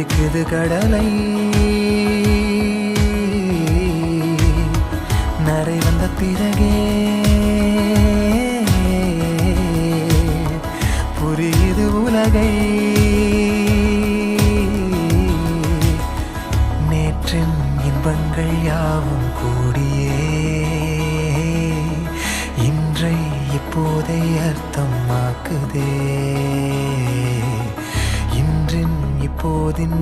பிடிக்குது கடலை நரை வந்த பிறகே புரியுது உலகை நேற்றின் இன்பங்கள் யாவும் கூடியே இன்றை இப்போதை அர்த்தமாக்குதே இன்றின் இப்போதின்